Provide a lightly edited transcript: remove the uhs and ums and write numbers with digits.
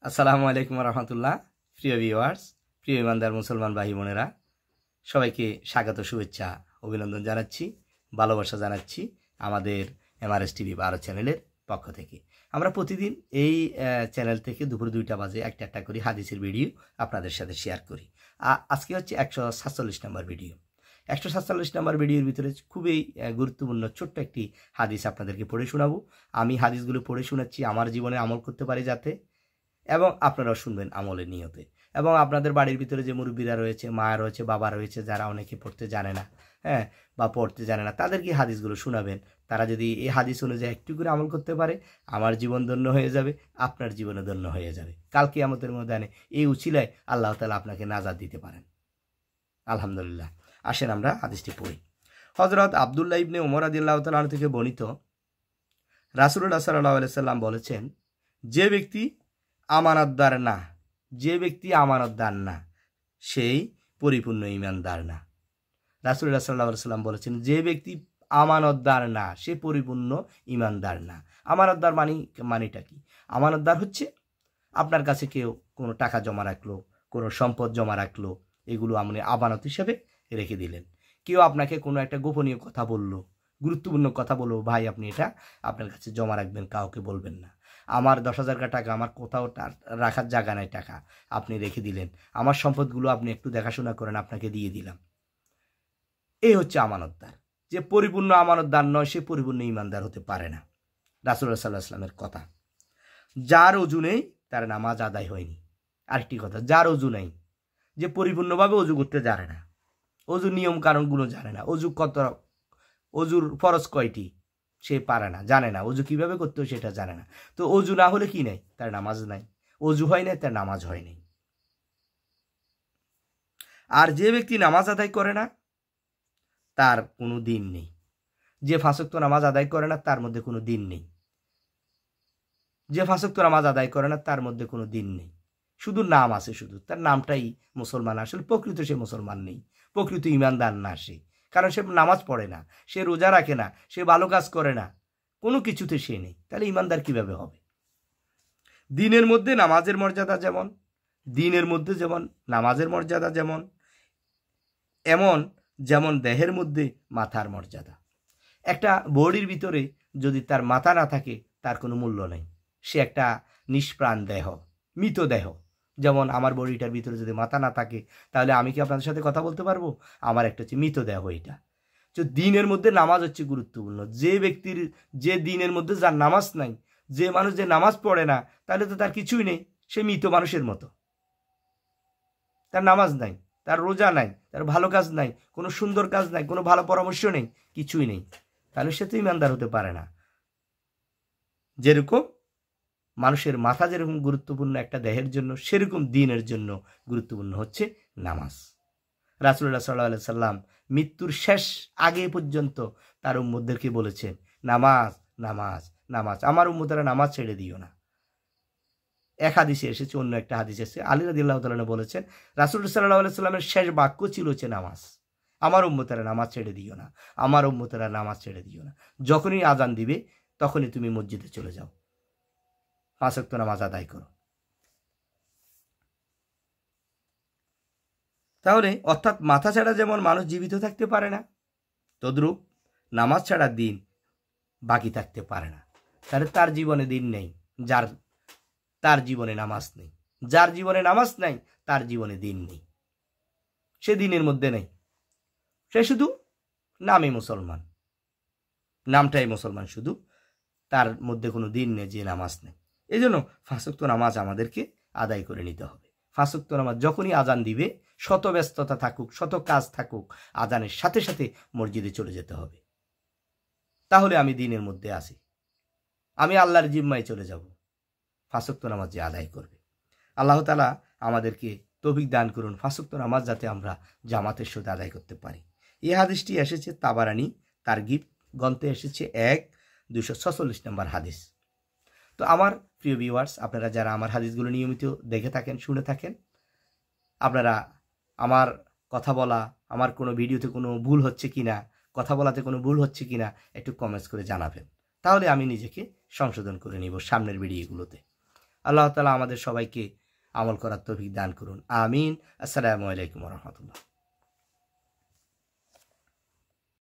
আসসালামু আলাইকুম রহমতুল্লাহ। প্রিয় ভিউয়ার্স, প্রিয় ইমানদার মুসলমান ভাই বোনেরা, সবাইকে স্বাগত, শুভেচ্ছা, অভিনন্দন জানাচ্ছি, ভালোবাসা জানাচ্ছি আমাদের এমআরএস টিভি 12 চ্যানেলের পক্ষ থেকে। আমরা প্রতিদিন এই চ্যানেল থেকে দুপুর 2টা বাজে একটা করে হাদিসের ভিডিও আপনাদের সাথে শেয়ার করি। আজকে হচ্ছে 147 নম্বর ভিডিও। 147 নম্বর ভিডিওর ভিতরে খুবই গুরুত্বপূর্ণ ছোট্ট একটি হাদিস আপনাদেরকে পড়ে শোনাবো। আমি হাদিসগুলো পড়ে শোনাচ্ছি আমার জীবনে আমল করতে পারি যাতে, এবং আপনারাও শুনবেন আমলের নিয়তে। এবং আপনাদের বাড়ির ভিতরে যে মুরব্বীরা রয়েছে, মা রয়েছে, বাবা রয়েছে, যারা অনেকে পড়তে জানে না, বা পড়তে জানে না, তাদেরকে হাদিসগুলো শোনাবেন। তারা যদি এই হাদিস অনুযায়ী একটু করে আমল করতে পারে, আমার জীবন ধন্য হয়ে যাবে, আপনার জীবনে ধন্য হয়ে যাবে। কাল কিয়ামতের ময়দানে এই উছিলায় আল্লাহ তাআলা আপনাকে নাজাত দিতে পারেন। আলহামদুলিল্লাহ। আসেন আমরা হাদিসটি পড়ি। হযরত আব্দুল্লাহ ইবনে ওমর রাদিয়াল্লাহু তাআলা আনহু থেকে বর্ণিত, রাসূলুল্লাহ সাল্লাল্লাহু আলাইহি সাল্লাম বলেছেন, যে ব্যক্তি আমানতদার না সেই পরিপূর্ণ ঈমানদার না। রাসূলুল্লাহ সাল্লাল্লাহু আলাইহি সাল্লাম বলেছেন, যে ব্যক্তি আমানতদার না সে পরিপূর্ণ ঈমানদার না। আমানতদার মানেটা কি? আমানতদার হচ্ছে আপনার কাছে কেউ কোনো টাকা জমা রাখলো, কোনো সম্পদ জমা রাখলো, এগুলো আপনি আমানত হিসেবে রেখে দিলেন। কেউ আপনাকে কোনো একটা গোপনীয় কথা বললো, গুরুত্বপূর্ণ কথা বললো, ভাই আপনি এটা আপনার কাছে জমা রাখবেন, কাউকে বলবেন না। আমার 10,000 টাকা, আমার কোথাও রাখার জায়গা নাই, টাকা আপনি রেখে দিলেন, আমার সম্পদগুলো আপনি একটু দেখাশোনা করেন, আপনাকে দিয়ে দিলাম। এই হচ্ছে আমানতদার। যে পরিপূর্ণ আমানতদার নয় সে পরিপূর্ণ ঈমানদার হতে পারে না। রাসূলুল্লাহ সাল্লাল্লাহু আলাইহি ওয়াসাল্লামের কথা। যার ওযু নেই তার নামাজ আদায় হয়নি। আরেকটি কথা, যার ওযু নেই, যে পরিপূর্ণভাবে ওযু করতে জানে না, ওযুর নিয়ম কারণগুলো জানে না, ওযুর ফরজ কয়টি সে পারে না, জানে না, ওযু কিভাবে করতে হয় সেটা জানে না। তো ওযু না হলে কি নাই? তার নামাজ নাই। ওযু হয় নাই, তার নামাজ হয় নাই। আর যে ব্যক্তি নামাজ আদায় করে না তার কোনো দিন নেই। যে 5 ওয়াক্ত নামাজ আদায় করে না তার মধ্যে কোনো দিন নেই। যে 5 ওয়াক্ত নামাজ আদায় করে না তার মধ্যে কোনো দিন নেই। শুধু নাম আছে, শুধু তার নামটাই মুসলমান, আসলে প্রকৃত সে মুসলমান নেই, প্রকৃত ঈমানদার না সে। কারণ সে নামাজ পড়ে না, সে রোজা রাখে না, সে ভালো কাজ করে না, কোনো কিছুতে সে নেই। তাহলে ঈমানদার কিভাবে হবে? দিনের মধ্যে নামাজের মর্যাদা যেমন, দিনের মধ্যে যেমন নামাজের মর্যাদা যেমন, যেমন দেহের মধ্যে মাথার মর্যাদা। একটা বডির ভিতরে যদি তার মাথা না থাকে তার কোনো মূল্য নেই। সে একটা নিষ্প্রাণ দেহ, মৃত দেহ। যেমন আমার বডিটার ভিতরে যদি মাথা না থাকে তাহলে আমি কি আপনাদের সাথে কথা বলতে পারবো? আমার একটা হচ্ছে মৃত দেহ এটা। তো দিনের মধ্যে নামাজ হচ্ছে গুরুত্বপূর্ণ। যে ব্যক্তির, যে দিনের মধ্যে যার নামাজ নাই, যে মানুষ যে নামাজ পড়ে না, তাহলে তো তার কিছুই নেই, সে মৃত মানুষের মতো। তার নামাজ নাই, তার রোজা নাই, তার ভালো কাজ নাই, কোনো সুন্দর কাজ নাই, কোনো ভালো পরামর্শ নেই, কিছুই নেই, তাহলে সে তো ঈমানদার হতে পারে না। যেরকম মানুষের মাথা যেরকম গুরুত্বপূর্ণ একটা দেহের জন্য, সেরকম দিনের জন্য গুরুত্বপূর্ণ হচ্ছে নামাজ। রাসূলুল্লাহ সাল্লাল্লাহু আলাইহি সাল্লাম মৃত্যুর শেষ আগে পর্যন্ত তার উম্মতদেরকে বলেছেন, নামাজ নামাজ নামাজ, আমার উম্মতেরা নামাজ ছেড়ে দিও না। এক হাদিসে এসেছে, অন্য একটা হাদিসে এসেছে, আলী রাদিয়াল্লাহু তাআলা বলেছেন, রাসূলুল্লাহ সাল্লাল্লাহু আলাইহি সাল্লামের শেষ বাক্য ছিল হচ্ছে নামাজ। আমার উম্মতেরা নামাজ ছেড়ে দিও না, আমার উম্মতেরা নামাজ ছেড়ে দিও না। যখনই আজান দিবে তখনই তুমি মসজিদে চলে যাও, 5 ওয়াক্ত নামাজ আদায় করো। তাহলে অর্থাৎ মাথা ছাড়া যেমন মানুষ জীবিত থাকতে পারে না, তদ্রূপ নামাজ ছাড়া দিন বাকি থাকতে পারে না। তাহলে তার জীবনে দিন নেই, তার জীবনে নামাজ নেই। যার জীবনে নামাজ নাই তার জীবনে দিন নেই, সে দিনের মধ্যে নেই, সে শুধু নামে মুসলমান, নামটাই মুসলমান, শুধু তার মধ্যে কোনো দিন নেই, যে নামাজ নেই। এই জন্য 5 ওয়াক্ত নামাজ আমাদেরকে আদায় করে নিতে হবে। 5 ওয়াক্ত নামাজ যখনই আজান দিবে, শত ব্যস্ততা থাকুক, শত কাজ থাকুক, আজানের সাথে সাথে মসজিদে চলে যেতে হবে। তাহলে আমি দিনের মধ্যে আছি, আমি আল্লাহর জিম্মায় চলে যাব। 5 ওয়াক্ত নামাজ যে আদায় করবে, আল্লাহ তাআলা আমাদেরকে তৌফিক দান করুন 5 ওয়াক্ত নামাজ যাতে আমরা জামাতের সাথে আদায় করতে পারি। এই হাদিসটি এসেছে তাবারানী তারগিব গ্রন্থে, এসেছে 1246 নম্বর হাদিস। তো আমার প্রিয় ভিউয়ার্স, আপনারা যারা আমার হাদিসগুলো নিয়মিত দেখে থাকেন, শুনে থাকেন, আপনারা আমার কথা বলা, আমার কোনো ভিডিওতে কোনো ভুল হচ্ছে কিনা, কথা বলাতে কোনো ভুল হচ্ছে কিনা একটু কমেন্টস করে জানাবেন, তাহলে আমি নিজেকে সংশোধন করে নিব সামনের ভিডিওগুলোতে। আল্লাহ তাআলা আমাদের সবাইকে আমল করার তৌফিক দান করুন। আমিন। আসসালামু আলাইকুম ওয়া রাহমাতুল্লাহ।